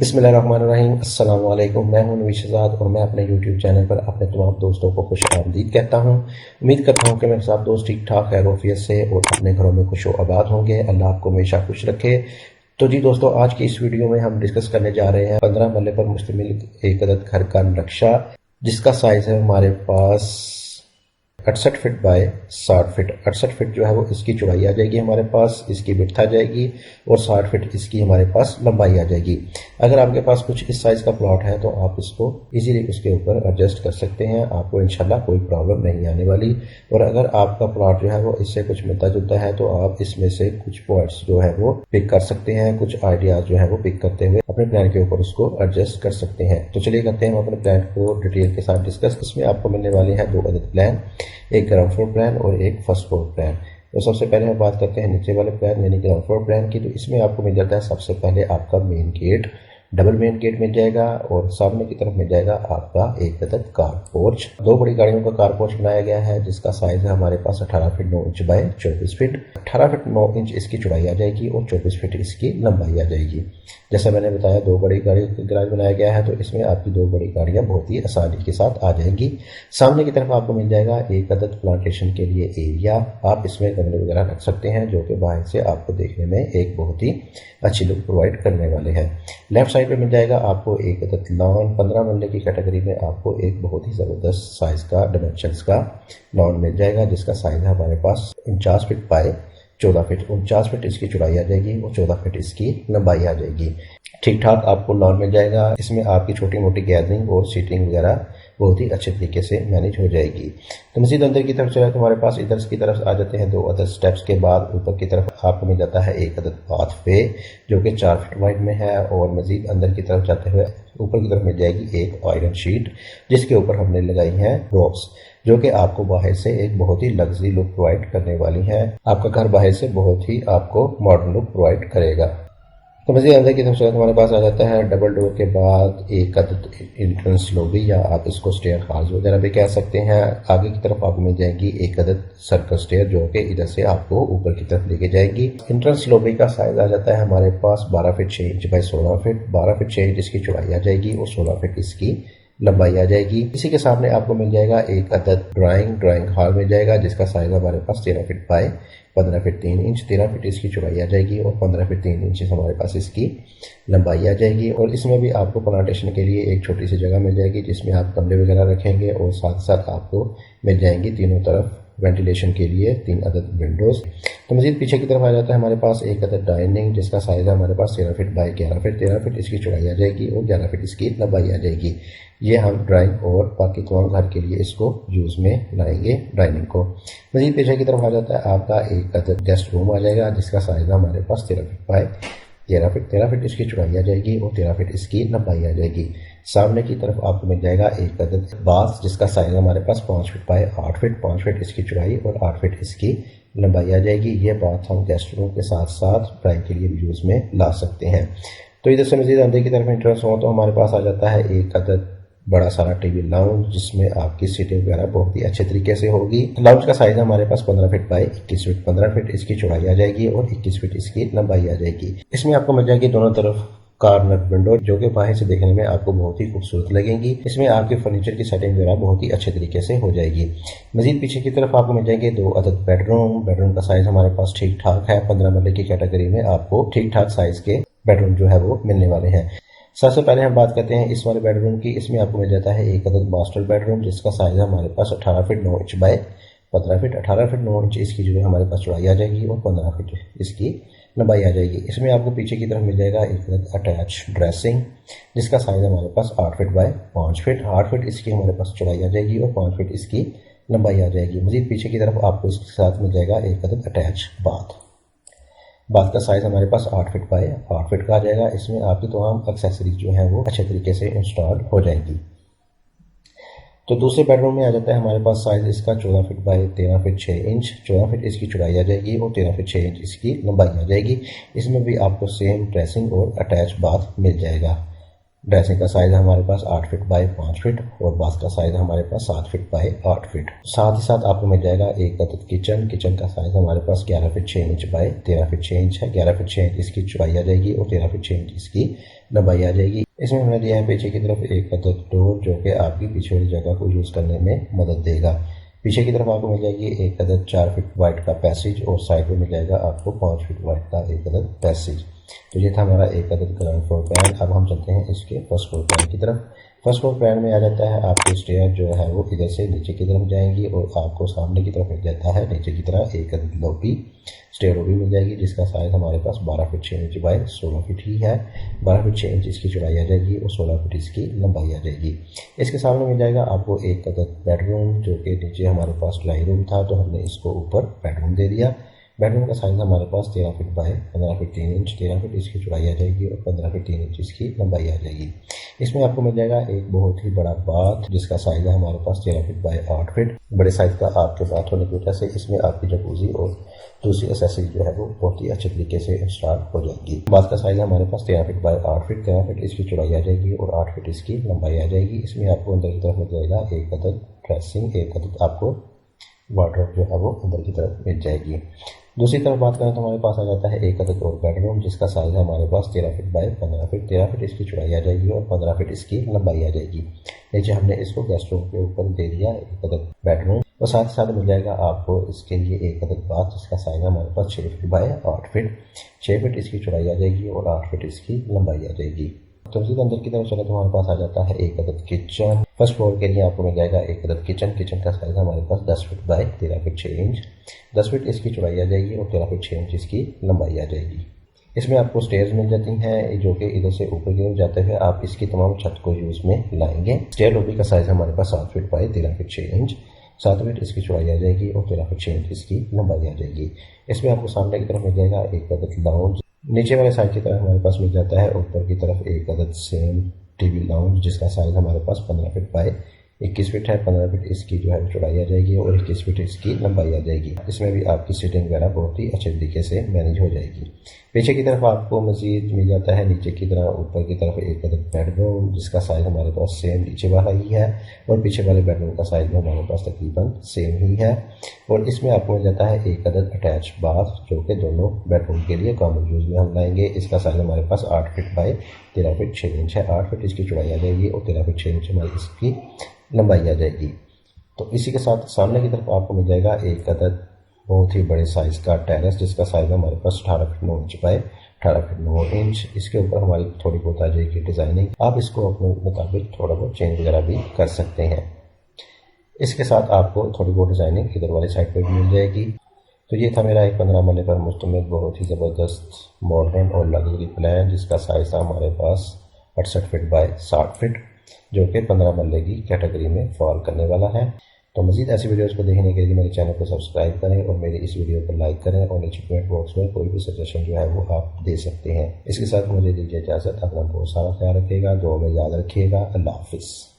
बिस्मिल्लाहिर्रहमानिर्रहीम। अस्सलाम वालेकुम। मैं हूं नवीश शहजाद और मैं अपने यूट्यूब चैनल पर अपने तमाम दोस्तों को खुश आमदीद कहता हूं। उम्मीद करता हूं कि मेरे सब दोस्त ठीक ठाक खैरियत से और अपने घरों में खुश आबाद होंगे। अल्लाह आपको हमेशा खुश रखे। तो जी दोस्तों, आज की इस वीडियो में हम डिस्कस करने जा रहे हैं 15 मरले पर मुश्तमिल एक अदद घर का नक्शा, जिसका साइज है हमारे पास 68 फीट बाय 60 फीट। 68 फीट जो है वो इसकी चौड़ाई आ जाएगी हमारे पास, इसकी विड्थ आ जाएगी और 60 फीट इसकी हमारे पास लंबाई आ जाएगी। अगर आपके पास कुछ इस साइज का प्लॉट है तो आप इसको इजीली उसके ऊपर एडजस्ट कर सकते हैं, आपको इंशाल्लाह कोई प्रॉब्लम नहीं आने वाली। और अगर आपका प्लॉट जो है वो इससे कुछ मिलता जुलता है तो आप इसमें से कुछ पॉइंट्स जो है वो पिक कर सकते हैं, कुछ आइडियाज जो है वो पिक करते हुए अपने प्लान के ऊपर उसको एडजस्ट कर सकते हैं। तो चलिए करते हैं हम अपने प्लान को डिटेल के साथ डिस्कस। इसमें आपको मिलने वाले हैं 2 अदद प्लान, एक ग्राउंड फ्लोर प्लान और एक फर्स्ट फ्लोर प्लान। तो सबसे पहले हम बात करते हैं नीचे वाले प्लान यानी ग्राउंड फ्लोर प्लान की। तो इसमें आपको मिल जाता है सबसे पहले आपका main gate, double main gate मिल जाएगा और सामने की तरफ मिल जाएगा आपका एक अदद कार पोर्च। 2 बड़ी गाड़ियों का कार पोर्च बनाया गया है जिसका साइज है हमारे पास 18 feet 9 inch by 24 feet. 18 feet 9 inch इसकी चौड़ाई आ जाएगी और 24 फीट इसकी लंबाई आ जाएगी। जैसा मैंने बताया 2 बड़ी गाड़ियों का गैराज बनाया गया है, तो इसमें आपकी 2 बड़ी गाड़ियां बहुत ही आसानी के साथ आ जाएंगी। सामने की तरफ आपको मिल जाएगा एक अदद प्लांटेशन के लिए एरिया। आप इसमें गमले वगैरह रख सकते हैं जो कि बाहर से आपको देखने में एक बहुत ही अच्छी लुक प्रोवाइड करने वाले हैं। लेफ्ट साइड पे मिल जाएगा आपको एक अदद लॉन। 15 मरले की कैटेगरी में आपको एक बहुत ही ज़बरदस्त साइज का डायमेंशंस का लॉन मिल जाएगा जिसका साइज है हमारे पास 49 फीट बाय 14 फीट। 49 फीट इसकी चौड़ाई आ जाएगी और 14 फीट इसकी लंबाई आ जाएगी। ठीक ठाक आपको लॉन मिल जाएगा। इसमें आपकी छोटी मोटी गैदरिंग और सीटिंग वगैरह बहुत ही अच्छे तरीके से मैनेज हो जाएगी। तो मजीद अंदर की तरफ चले तो हमारे पास इधर की तरफ आ जाते हैं 2 अदद स्टेप्स के बाद ऊपर की तरफ आपको मिल जाता है एक अदद पाथवे जो कि 4 फीट वाइड में है। और मजीद अंदर की तरफ जाते हुए ऊपर की तरफ मिल जाएगी एक आयरन शीट जिसके ऊपर हमने लगाई हैं रोप्स जो कि आपको बाहर से एक बहुत ही लग्जरी लुक प्रोवाइड करने वाली है। आपका घर बाहर से बहुत ही आपको मॉडर्न लुक प्रोवाइड करेगा। तो मज़ीद अंदर की तरफ हमारे पास आ जाता है डबल डोर के बाद एक अदद एंट्रेंस लॉबी या आप इसको स्टेयर हाउस वगैरह भी कह सकते हैं। आगे की तरफ आपको मिल जाएगी एक अदद सर्कल स्टेयर जो कि इधर से आपको ऊपर की तरफ लेके जाएगी। एंट्रेंस लॉबी का साइज आ जाता है हमारे पास 12 feet 6 inch by 16 feet. 12 feet 6 inch इसकी चौड़ाई आ जाएगी और 16 फीट इसकी लंबाई आ जाएगी। इसी के सामने आपको मिल जाएगा एक अदद ड्राइंग हॉल मिल जाएगा जिसका साइज हमारे पास 13 feet by 15 feet 3 inch. 13 feet इसकी चौड़ाई आ जाएगी और 15 फीट 3 इंच हमारे पास इसकी लंबाई आ जाएगी। और इसमें भी आपको प्लांटेशन के लिए एक छोटी सी जगह मिल जाएगी जिसमें आप गमले वगैरह रखेंगे और साथ साथ आपको मिल जाएंगी तीनों तरफ वेंटिलेशन के लिए 3 अदद विंडोज। तो मजीद पीछे की तरफ आ जाता है हमारे पास एक अदद डाइनिंग जिसका साइज है हमारे पास 13 फीट बाय 11 फीट। 13 फीट इसकी चौड़ाई आ जाएगी और 11 फीट इसकी लंबाई आ जाएगी। ये हम ड्राइंग और बाकी तमाम घर के लिए इसको यूज़ में लाएंगे डाइनिंग को। मजीद पीछे की तरफ आ जाता है आपका एक अदद गेस्ट रूम आ जाएगा जिसका साइज है हमारे पास 13 फीट बाय 13 फीट। 13 फीट इसकी चौड़ाई आ जाएगी और 13 फीट इसकी लंबाई आ जाएगी। सामने की तरफ आपको मिल जाएगा एक अदद बाथ जिसका साइज हमारे पास 5 फीट बाय 8 फीट। 5 फीट इसकी चौड़ाई और 8 फीट इसकी लंबाई आ जाएगी। ये बाथ हम गेस्ट रूम के साथ साथ ड्राइंग के लिए भी यूज़ में ला सकते हैं। तो इधर से मजीद अंदर की तरफ इंट्रेंस हो तो हमारे पास आ जाता है एक अदद बड़ा सारा टीवी लाउंज जिसमें आपकी सीटिंग वगैरह बहुत ही अच्छे तरीके से होगी। लाउंज का साइज हमारे पास 15 फीट बाय 21 फीट। 15 फीट इसकी चौड़ाई आ जाएगी और 21 फीट इसकी लंबाई आ जाएगी। इसमें आपको मिल जाएगी दोनों तरफ कार्नर विंडो जो कि बाहर से देखने में आपको बहुत ही खूबसूरत लगेंगी। इसमें आपके फर्नीचर की सेटिंग वगैरह बहुत ही अच्छे तरीके से हो जाएगी। मजीद पीछे की तरफ आपको मिल जाएंगे 2 अदद बेडरूम। बेडरूम का साइज हमारे पास ठीक ठाक है। 15 मरले की कैटेगरी में आपको ठीक ठाक साइज के बेडरूम जो है वो मिलने वाले हैं। सबसे पहले हम बात करते हैं इस वाले बेडरूम की। इसमें आपको मिल जाता है एक अदद मास्टर बेडरूम जिसका साइज है हमारे पास 18 feet 9 inch by 15 feet. 18 feet 9 inch इसकी जो है हमारे पास चौड़ाई आ जाएगी और 15 फीट इसकी लंबाई आ जाएगी। इसमें आपको पीछे की तरफ मिल जाएगा एक अदद अटैच ड्रेसिंग जिसका साइज हमारे पास 8 फीट बाय 5 फीट। 8 फीट इसकी हमारे पास चौड़ाई आ जाएगी और 5 फीट इसकी लंबाई आ जाएगी। मजीद पीछे की तरफ आपको इसके साथ मिल जाएगा एक अदद अटैच बाथ का साइज हमारे पास 8 फीट बाय 8 फीट का आ जाएगा। इसमें आपकी तमाम एक्सेसरीज जो हैं वो अच्छे तरीके से इंस्टॉल हो जाएंगी। तो दूसरे बेडरूम में आ जाता है हमारे पास साइज इसका 14 feet by 13 feet 6 inch. 14 feet इसकी चौड़ाई आ जाएगी और 13 फीट 6 इंच इसकी लंबाई आ जाएगी। इसमें भी आपको सेम ड्रेसिंग और अटैच बाथ मिल जाएगा। ड्रेसिंग का साइज़ हमारे पास 8 फीट बाय 5 फीट और बाथ का साइज़ हमारे पास 7 फीट बाय 8 फीट। साथ ही साथ आपको मिल जाएगा एक अदद किचन का साइज़ हमारे पास 11 feet 6 inch by 13 feet 6 inch है। 11 फीट 6 इंच इसकी चौड़ाई आ जाएगी और 13 फीट 6 इंच इसकी लंबाई आ जाएगी। इसमें हमने दिया है पीछे की तरफ एक अदद डोर जो कि आपकी पीछे वाली जगह को यूज़ करने में मदद देगा। पीछे की तरफ आपको मिल जाएगी एक अदद 4 फीट वाइड का पैसेज और साइड में मिल जाएगा आपको 5 फीट वाइड का एक अदद पैसेज। तो ये था हमारा एक अदद ग्राउंड फ्लोर प्लान। अब हम चलते हैं इसके फर्स्ट फ्लोर प्लान की तरफ। फर्स्ट फ्लोर प्लान में आ जाता है आपकी स्टेयर जो है वो इधर से नीचे की तरफ जाएंगी और आपको सामने की तरफ मिल जाता है नीचे की तरफ एक अदद लॉबी स्टेयर लॉबी मिल जाएगी जिसका साइज़ हमारे पास 12 फीट 6 इंच बाय 16 फीट ही है। 12 फीट 6 इंच इसकी चौड़ाई आ जाएगी और 16 फीट इसकी लंबाई आ जाएगी। इसके सामने मिल जाएगा आपको एक अदद बेडरूम जो कि नीचे हमारे पास ड्राइंग रूम था तो हमने इसको ऊपर बेडरूम दे दिया। बेडरूम का साइज़ हमारे पास 13 feet by 15 feet 3 inch 13 feet इसकी चौड़ाई आ जाएगी और 15 फीट 3 इंच इसकी लंबाई आ जाएगी। इसमें आपको मिल जाएगा एक बहुत ही बड़ा बाथ जिसका साइज़ है हमारे पास 13 फीट बाय 8 फीट। बड़े साइज़ का आपके बाथ होने की वजह से इसमें आपकी जकूज़ी और दूसरी एसेसरी जो है वो बहुत ही अच्छे तरीके से इंस्टॉल हो जाएगी। बाथ का साइज़ हमारे पास 13 फीट बाय 8 फीट 13 फीट इसकी चौड़ाई आ जाएगी और 8 फीट इसकी लंबाई आ जाएगी। इसमें आपको अंदर की तरफ मिल जाएगा एक अदद ड्रेसिंग, एक अदद आपको वार्डरोब जो है वो अंदर की तरफ मिल जाएगी। दूसरी तरफ बात करें तो हमारे पास आ जाता है एक अदद और बेडरूम जिसका साइज़ है हमारे पास 13 फीट बाय 15 फीट 13 फीट इसकी चौड़ाई आ जाएगी और 15 फीट इसकी लंबाई आ जाएगी। नीचे हमने इसको गेस्ट रूम के ऊपर दे दिया एक अदद बेडरूम और साथ ही साथ मिल जाएगा आपको इसके लिए एक अदद बाथ जिसका साइज़ है हमारे पास 6 फीट बाय 8 फीट 6 फीट इसकी चौड़ाई आ जाएगी और 8 फीट इसकी लंबाई आ जाएगी। तो मज़ीद अंदर की तरफ चले तो हमारे पास आ जाता है एक अदद किचन। फर्स्ट फ्लोर के लिए आपको मिल जाएगा एक अदद किचन का साइज़ हमारे पास 10 feet by 13 feet 6 inch 10 feet इसकी चौड़ाई आ जाएगी और 13 फीट 6 इंच इसकी लंबाई आ जाएगी। इसमें आपको स्टेयर्स मिल जाती हैं जो कि इधर से ऊपर की ओर जाते हुए आप इसकी तमाम छत को यूज़ में लाएंगे। स्टेयर लॉबी का साइज़ हमारे पास 7 feet by 13 feet 6 inch 7 feet इसकी चौड़ाई आ जाएगी और 13 फीट 6 इंच इसकी लंबाई आ जाएगी। इसमें आपको सामने की तरफ मिल जाएगा एक अदद लाउंज। नीचे वाले साइड की तरफ हमारे पास मिल जाता है ऊपर की तरफ एक अदद सेम टीवी लाउंज जिसका साइज़ हमारे पास 15 फीट बाय 21 फीट है। 15 फीट इसकी जो है चौड़ाई आ जाएगी और 21 फीट इसकी लंबाई आ जाएगी। इसमें भी आपकी सीटिंग वगैरह बहुत ही अच्छे तरीके से मैनेज हो जाएगी। पीछे की तरफ आपको मज़ीद मिल जाता है नीचे की तरफ ऊपर की तरफ एक अदद बेडरूम जिसका साइज़ हमारे पास सेम नीचे वाला ही है और पीछे वाले बेडरूम का साइज़ भी हमारे पास तकरीबन सेम ही है। और इसमें आपको मिल जाता है एक अदद अटैच बाथ जो कि दोनों बेडरूम के लिए कॉमन यूज़ में हम लाएंगे। इसका साइज़ हमारे पास 8 फीट बाय 13 फीट 6 इंच है। 8 फीट इसकी चौड़ाई आ जाएगी और 13 फीट 6 इंच हमारी इसकी लंबाई आ जाएगी। तो इसी के साथ सामने की तरफ आपको मिल जाएगा एक अदद बहुत ही बड़े साइज़ का टेरेस जिसका साइज़ हमारे पास 18 feet 9 inch by 18 feet 9 inch. इसके ऊपर हमारी थोड़ी बहुत आ जाएगी डिज़ाइनिंग। आप इसको अपने मुताबिक थोड़ा बहुत चेंज वगैरह भी कर सकते हैं। इसके साथ आपको थोड़ी बहुत डिज़ाइनिंग इधर वाली साइड पर भी मिल जाएगी। तो ये था मेरा एक 15 मरले पर मुश्तमिल बहुत ही ज़बरदस्त मॉडर्न और लग्जरी प्लान जिसका साइज़ था हमारे पास 68 फीट बाय 60 फीट जो कि 15 मरले की कैटेगरी में फॉल करने वाला है। तो मज़ीद ऐसी वीडियोस को देखने के लिए मेरे चैनल को सब्सक्राइब करें और मेरी इस वीडियो को लाइक करें और नीचे कमेंट बॉक्स में कोई भी सजेशन जो है वो आप दे सकते हैं। इसके साथ मुझे दीजिए इजाज़त। अपना बहुत सारा ख्याल रखिएगा, दुआ में याद रखिएगा। अल्लाह हाफिज़।